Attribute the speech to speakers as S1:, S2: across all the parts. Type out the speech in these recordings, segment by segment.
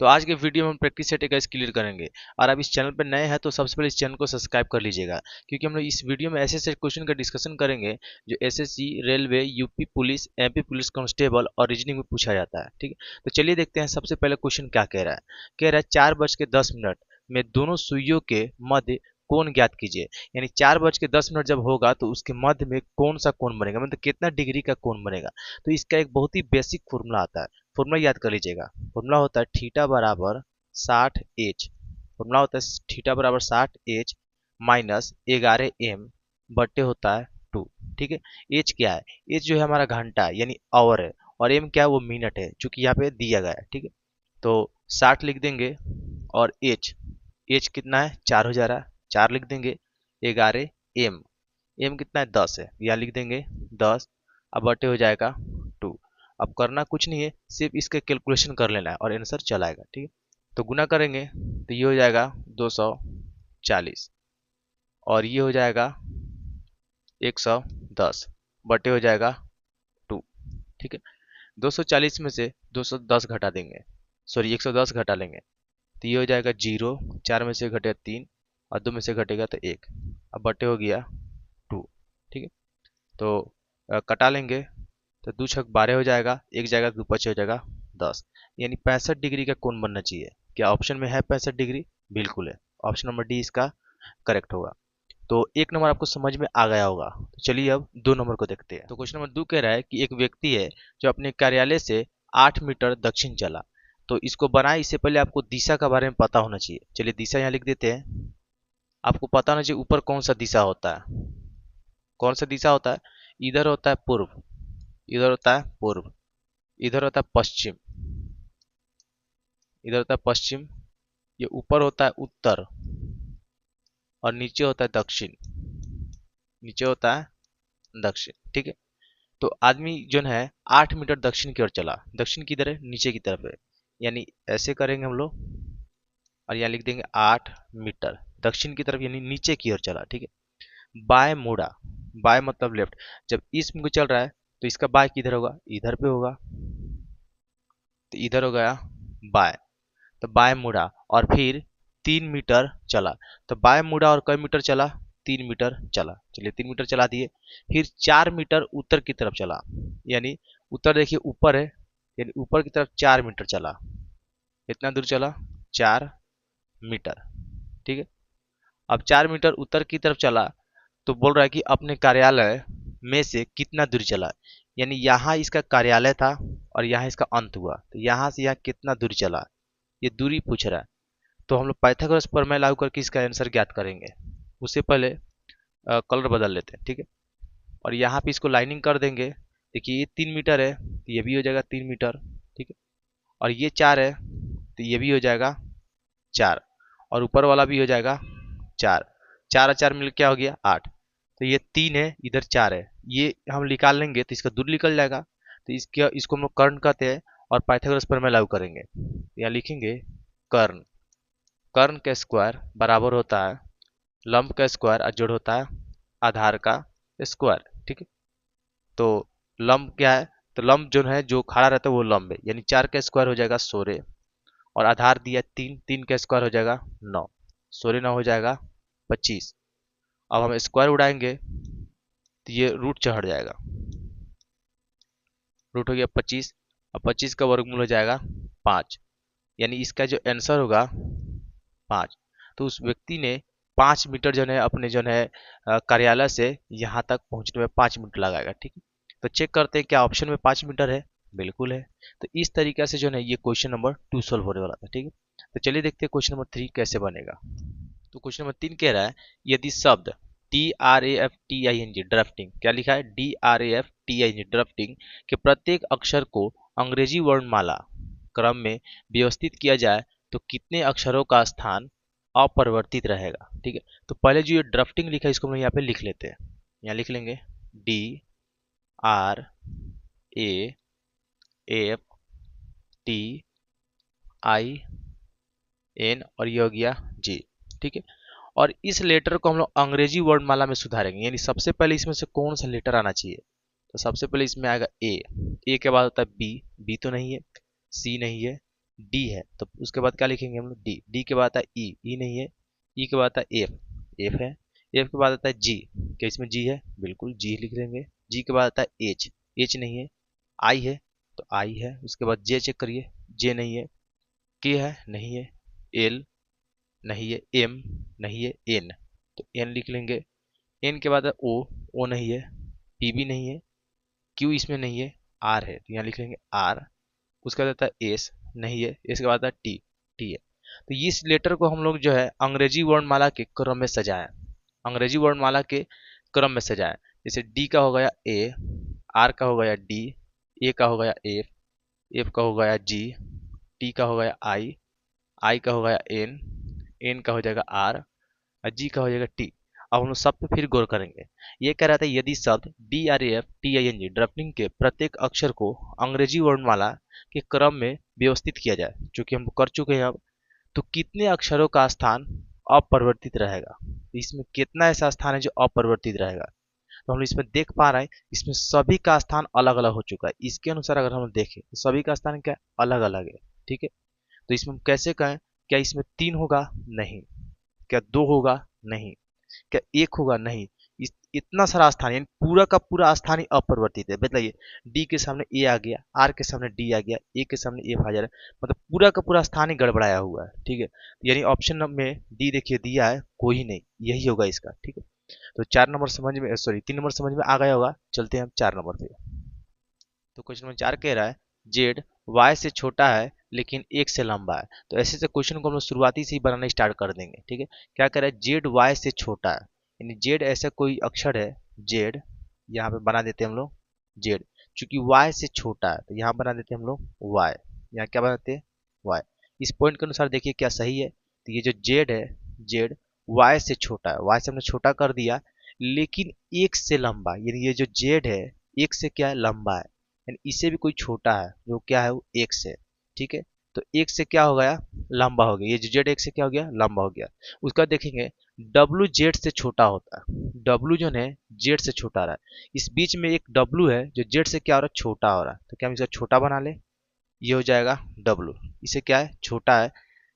S1: तो आज के वीडियो में हम प्रैक्टिस सेट एक्सरसाइज क्लियर करेंगे। और आप इस चैनल पर नए हैं तो सबसे पहले इस चैनल को सब्सक्राइब कर लीजिएगा, क्योंकि हम लोग इस वीडियो में ऐसे ऐसे क्वेश्चन का डिस्कशन करेंगे जो SSC, railway, UP police, MP police constable और रीजनिंग में पूछा जाता है। ठीक है, तो चलिए देखते हैं सबसे पहले क्वेश्चन क्या कह रहा है। कह रहा है 4:10 में दोनों सुइयों के मध्य कोण ज्ञात कीजिए। यानी 4:10 जब होगा तो उसके मध्य में कौन सा कोण बनेगा, मतलब कितना डिग्री का कोण बनेगा। तो इसका एक बहुत ही बेसिक फॉर्मूला आता है, फॉर्मूला याद कर लीजिएगा। फॉर्मूला होता है थीटा बराबर 60H। फॉर्मूला होता है थीटा बराबर 60H माइनस 11M बट्टे होता है 2। ठीक है, एच क्या है? एच जो है हमारा घंटा है यानी आवर है, और एम क्या है? वो मिनट है, जो कि यहाँ पे दिया गया है। ठीक है, तो 60 लिख देंगे और एच, एच कितना है? 4 हो जा रहा है, 4 लिख देंगे। 11M, एम कितना है? 10 है, यहाँ लिख देंगे 10। अब बटे हो जाएगा 2। अब करना कुछ नहीं है, सिर्फ इसका कैलकुलेशन कर लेना है और आंसर चला आएगा। ठीक है, तो गुना करेंगे तो ये हो जाएगा 240 और ये हो जाएगा 110 बटे हो जाएगा 2। ठीक है, 240 में से 210 घटा देंगे, सॉरी 110 घटा लेंगे तो ये हो जाएगा 0। 4 में से घटेगा 3 और 2 में से घटेगा तो 1। अब बटे हो गया 2। ठीक है, तो कटा लेंगे तो 2 छक 12 हो जाएगा, एक जाएगा 2 5 हो जाएगा 10। यानी 65 डिग्री का कोण बनना चाहिए। क्या ऑप्शन में है 65 डिग्री? बिल्कुल है, ऑप्शन नंबर डी इसका करेक्ट होगा। तो एक नंबर आपको समझ में आ गया होगा। तो चलिए अब 2 नंबर को देखते हैं। तो क्वेश्चन नंबर 2 कह रहा है कि एक व्यक्ति है जो अपने कार्यालय से 8 मीटर दक्षिण चला। तो इसको बनाए इससे पहले आपको दिशा के बारे में पता होना चाहिए। चलिए दिशा यहाँ लिख देते हैं। आपको पता होना चाहिए ऊपर कौन सा दिशा होता है। कौन सा दिशा होता है? इधर होता है पूर्व, इधर होता है पूर्व, इधर होता है पश्चिम, इधर होता है पश्चिम, ये ऊपर होता है उत्तर और नीचे होता है दक्षिण, नीचे होता है दक्षिण। ठीक है, तो आदमी जो है 8 मीटर दक्षिण की ओर चला। दक्षिण किधर है? नीचे की तरफ है, यानी ऐसे करेंगे हम लोग और यहाँ लिख देंगे 8 मीटर दक्षिण की तरफ, यानी नीचे की ओर चला। ठीक है, बाय मुड़ा, बाय मतलब लेफ्ट। जब इस मुड़ चल रहा है तो इसका बाय किधर होगा? इधर पे होगा, तो इधर हो गया बाय। तो बाय मुड़ा और फिर 3 मीटर चला। तो बाय मुड़ा और कई मीटर चला? 3 मीटर चला। चलिए 3 मीटर चला दिए। फिर 4 मीटर उत्तर की तरफ चला, यानी उत्तर देखिए ऊपर है, यानी ऊपर की तरफ 4 मीटर चला। कितना दूर चला? 4 मीटर। ठीक है, अब 4 मीटर उत्तर की तरफ चला तो बोल रहा है कि अपने कार्यालय में से कितना दूर चला। यानी यहाँ इसका कार्यालय था और यहाँ इसका अंत हुआ, तो यहाँ से यहाँ कितना दूर चला, ये दूरी पूछ रहा है। तो हम लोग पाइथागोरस प्रमेय लागू करके इसका आंसर ज्ञात करेंगे। उससे पहले कलर बदल लेते हैं। ठीक है, और यहाँ पे इसको लाइनिंग कर देंगे। देखिए ये 3 मीटर है तो ये भी हो जाएगा 3 मीटर। ठीक है, और ये 4 है तो ये भी हो जाएगा 4, और ऊपर वाला भी हो जाएगा 4। 4 और 4 मिल क्या हो गया? 8। तो ये 3 है, इधर 4 है, ये हम निकाल लेंगे तो इसका दूर निकल जाएगा। तो इसको हम लोग कर्ण कहते हैं और पाइथागोरस प्रमेय लागू करेंगे। यहाँ लिखेंगे कर्ण, कर्ण का स्क्वायर बराबर होता है लंब का स्क्वायर और जोड़ होता है आधार का स्क्वायर। ठीक है, तो लंब क्या है? तो लंब जो है जो खड़ा रहता है वो लंब है, यानी 4 का स्क्वायर हो जाएगा 16 और आधार दिया 3, 3 का स्क्वायर हो जाएगा 9, 16 9 हो जाएगा 25। अब हम स्क्वायर उड़ाएंगे तो ये रूट चढ़ जाएगा, रूट हो गया 25। अब 25 का वर्गमूल हो जाएगा 5, यानी इसका जो आंसर होगा 5। तो उस व्यक्ति ने 5 मीटर जो है अपने जो है कार्यालय से यहाँ तक पहुँचने में 5 मिनट लगाएगा। ठीक है, तो चेक करते हैं क्या ऑप्शन में 5 मीटर है? बिल्कुल है। तो इस तरीके से जो है ये क्वेश्चन नंबर 2 सॉल्व होने वाला था। ठीक है, तो चलिए देखते हैं क्वेश्चन नंबर 3 कैसे बनेगा। तो क्वेश्चन नंबर 3 कह रहा है यदि शब्द DRAFTING ड्राफ्टिंग, क्या लिखा है? DRAFTING ड्राफ्टिंग के प्रत्येक अक्षर को अंग्रेजी वर्णमाला क्रम में व्यवस्थित किया जाए तो कितने अक्षरों का स्थान अपरिवर्तित रहेगा। ठीक है, तो पहले जो ये ड्राफ्टिंग लिखा है इसको हम यहाँ पे लिख लेते हैं। यहाँ लिख लेंगे DRAFTIN और ये हो गया G। ठीक है, और इस लेटर को हम लोग अंग्रेजी वर्णमाला में सुधारेंगे, यानी सबसे पहले इसमें से कौन सा लेटर आना चाहिए? तो सबसे पहले इसमें आएगा ए, ए के बाद होता है बी, बी तो नहीं है, सी नहीं है, डी है तो उसके बाद क्या लिखेंगे हम लोग, डी। डी के बाद आता है ई, ई नहीं है। ई के बाद आता है एफ, एफ है। एफ के बाद आता है जी, क्या इसमें जी है, बिल्कुल जी लिख लेंगे। जी के बाद आता है एच, एच नहीं है। आई है तो आई है। उसके बाद जे चेक करिए, जे नहीं है। के है, नहीं है। एल नहीं है। एम नहीं है। एन तो एन लिख लेंगे। एन के बाद ओ, ओ नहीं है। पी भी नहीं है। क्यू इसमें नहीं है। आर है तो यहाँ लिख लेंगे आर। उसका आता है एस, नहीं है। एस के बाद आता है टी, टी है। तो इस लेटर को हम लोग जो है अंग्रेजी वर्णमाला के क्रम में सजाएं, अंग्रेजी वर्णमाला के क्रम में सजाएं। जैसे डी का हो गया ए, आर का हो गया डी, ए का हो गया एफ, एफ का हो गया जी, टी का हो गया आई, आई का हो गया एन, एन का हो जाएगा आर और जी का हो जाएगा टी। अब हम लोग सब पे फिर गौर करेंगे। ये कह रहा था यदि शब्द D R F T I N G ड्रफनिंग के प्रत्येक अक्षर को अंग्रेजी वर्णमाला के क्रम में व्यवस्थित किया जाए, जो कि हम कर चुके हैं अब, तो कितने अक्षरों का स्थान अपरिवर्तित रहेगा। इसमें कितना ऐसा स्थान है जो अपरिवर्तित रहेगा। तो हम लोग इसमें देख पा रहे हैं इसमें सभी का स्थान अलग अलग हो चुका है। इसके अनुसार अगर हम देखें तो सभी का स्थान क्या अलग अलग है, ठीक है। तो इसमें हम कैसे कहें, क्या इसमें 3 होगा, नहीं। क्या 2 होगा, नहीं। क्या 1 होगा, नहीं। इतना सारा स्थान यानी पूरा का पूरा स्थान ही अपरिवर्तित है। बताइए, डी के सामने ए आ गया, आर के सामने डी आ गया, ए के सामने एफ आ जा रहा है, मतलब पूरा का पूरा स्थान ही गड़बड़ाया हुआ है, ठीक है। यानी ऑप्शन में डी देखिए दिया है कोई नहीं, यही होगा इसका, ठीक है। तो 4 नंबर समझ में, सॉरी 3 नंबर समझ में आ गया होगा। चलते हैं हम 4 नंबर पे। तो क्वेश्चन नंबर 4 कह रहा है जेड वाई से छोटा है लेकिन एक से लंबा है। तो ऐसे से क्वेश्चन को हम लोग शुरुआती से ही बनाना स्टार्ट कर देंगे, ठीक है। क्या कह रहा है, जेड वाई से छोटा है, यानी जेड ऐसा कोई अक्षर है, जेड यहाँ पे बना देते हैं हम लोग जेड। चूंकि वाई से छोटा है तो यहाँ बना देते हैं हम लोग वाई, यहाँ क्या बनाते हैं वाई। इस पॉइंट के अनुसार देखिए क्या सही है। तो ये जो जेड है, जेड वाई से छोटा है, वाई से हमने छोटा कर दिया लेकिन एक से लंबा, यानी ये जो जेड है एक से क्या है, लंबा है। यानी इससे भी कोई छोटा है जो क्या है वो एक से, ठीक है। तो एक से क्या हो गया, लंबा हो गया। ये जो जेड एक से क्या हो गया, लंबा हो गया। उसका देखेंगे डब्लू जेड से छोटा होता है, डब्लू जो है जेड से छोटा रहा है। इस बीच में एक डब्लू है जो जेड से क्या हो रहा है, छोटा हो रहा है। तो क्या हम इसका छोटा बना ले, ये हो जाएगा डब्लू। इसे क्या है, छोटा है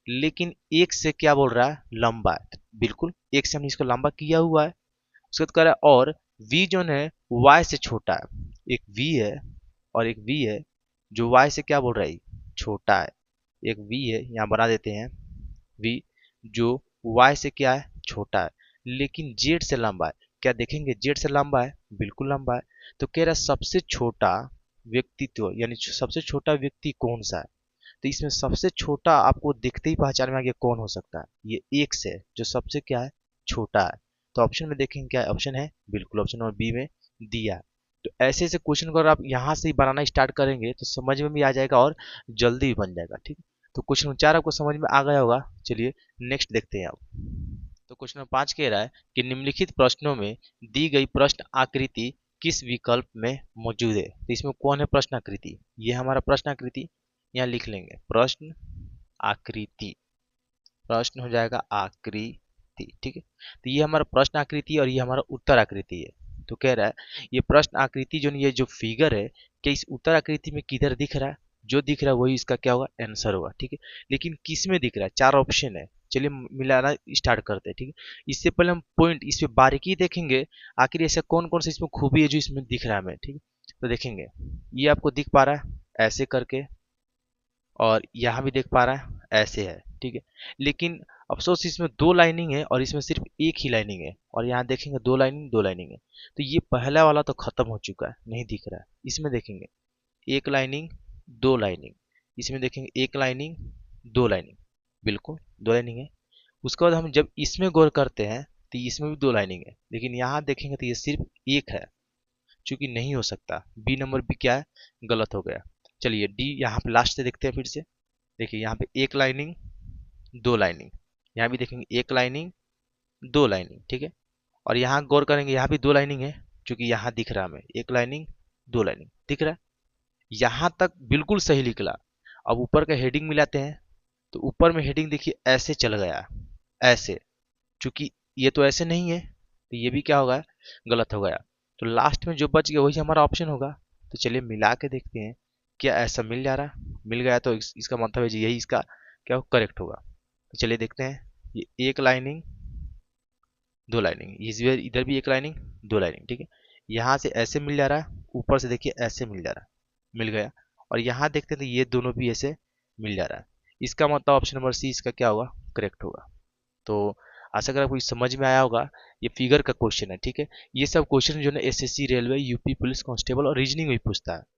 S1: लेकिन एक से क्या बोल रहा है, लंबा है। तो बिल्कुल एक से हमने इसको लंबा किया हुआ है। उसके बाद कह रहा है और v जो है y से छोटा है। एक v है और एक v है जो y से क्या बोल रहा है, छोटा है। एक v है यहाँ बना देते हैं v जो y से क्या है, छोटा है लेकिन z से लंबा है। क्या देखेंगे z से लंबा है, बिल्कुल लंबा है। तो कह रहा है सबसे छोटा व्यक्तित्व यानी सबसे छोटा व्यक्ति कौन सा है। तो इसमें सबसे छोटा आपको दिखते ही पहचान में आ गया कौन हो सकता है, ये एक से जो सबसे क्या है, छोटा है। तो ऑप्शन में देखेंगे क्या है, ऑप्शन है बिल्कुल ऑप्शन नंबर बी में दिया है। तो ऐसे ऐसे क्वेश्चन को अगर आप यहाँ से ही बनाना स्टार्ट करेंगे तो समझ में भी आ जाएगा और जल्दी भी बन जाएगा, ठीक है। तो क्वेश्चन नंबर 4 आपको समझ में आ गया होगा। चलिए नेक्स्ट देखते हैं आप। तो क्वेश्चन नंबर 5 कह रहा है कि निम्नलिखित प्रश्नों में दी गई प्रश्न आकृति किस विकल्प में मौजूद है। तो इसमें कौन है प्रश्न आकृति, ये हमारा प्रश्न आकृति, यहाँ लिख लेंगे प्रश्न आकृति। प्रश्न हो जाएगा आकृति, ठीक है। तो ये हमारा प्रश्न आकृति और ये हमारा उत्तर आकृति है। तो कह रहा है ये प्रश्न आकृति जो ये जो फिगर है क्या इस उत्तर आकृति में किधर दिख रहा है, जो दिख रहा है वही इसका क्या होगा, आंसर होगा, ठीक है। लेकिन किस में दिख रहा है, 4 ऑप्शन है। चलिए मिलाना स्टार्ट करते हैं, ठीक है। इससे पहले हम पॉइंट इस पे बारीकी देखेंगे आखिर ऐसा कौन कौन सा इसमें खूबी है जो इसमें दिख रहा है हमें, ठीक है। तो देखेंगे ये आपको दिख पा रहा है ऐसे करके और यहाँ भी देख पा रहा है ऐसे है, ठीक है। लेकिन अफसोस इसमें 2 लाइनिंग है और इसमें सिर्फ एक ही लाइनिंग है और यहाँ देखेंगे 2 लाइनिंग 2 लाइनिंग है। तो ये पहला वाला तो खत्म हो चुका है, नहीं दिख रहा है। इसमें देखेंगे 1 लाइनिंग 2 लाइनिंग, इसमें देखेंगे 1 लाइनिंग 2 लाइनिंग, बिल्कुल 2 लाइनिंग है। उसके बाद हम जब इसमें गौर करते हैं तो इसमें भी 2 लाइनिंग है, लेकिन यहाँ देखेंगे तो ये सिर्फ एक है, चूंकि नहीं हो सकता। बी नंबर भी क्या है, गलत हो गया। चलिए डी यहाँ पे लास्ट से देखते हैं फिर से। देखिए यहाँ पे 1 लाइनिंग 2 लाइनिंग, यहाँ भी देखेंगे 1 लाइनिंग 2 लाइनिंग, ठीक है। और यहाँ गौर करेंगे यहाँ भी 2 लाइनिंग है, क्योंकि यहाँ दिख रहा है हमें 1 लाइनिंग 2 लाइनिंग दिख रहा है। यहाँ तक बिल्कुल सही निकला। अब ऊपर का हेडिंग मिलाते हैं तो ऊपर में हेडिंग देखिए ऐसे चल गया, ऐसे, चूंकि ये तो ऐसे नहीं है तो ये भी क्या होगा, गलत हो गया। तो लास्ट में जो बच गया वही हमारा ऑप्शन होगा। तो चलिए मिला के देखते हैं क्या ऐसा मिल जा रहा है, मिल गया तो इसका मतलब है जी यही इसका क्या करेक्ट होगा। तो चलिए देखते हैं, ये एक लाइनिंग, दो लाइनिंग, इधर भी एक लाइनिंग, दो लाइनिंग, ठीक है। यहाँ से ऐसे मिल जा रहा है, ऊपर से देखिए ऐसे मिल जा रहा है, मिल गया। और यहाँ देखते हैं तो ये दोनों भी ऐसे मिल जा रहा है, इसका मतलब ऑप्शन नंबर सी इसका क्या होगा, करेक्ट होगा। तो आशा करें आपको समझ में आया होगा। ये फिगर का क्वेश्चन है, ठीक है। ये सब क्वेश्चन जो है SSC, railway, UP police constable और रीजनिंग में पूछता है।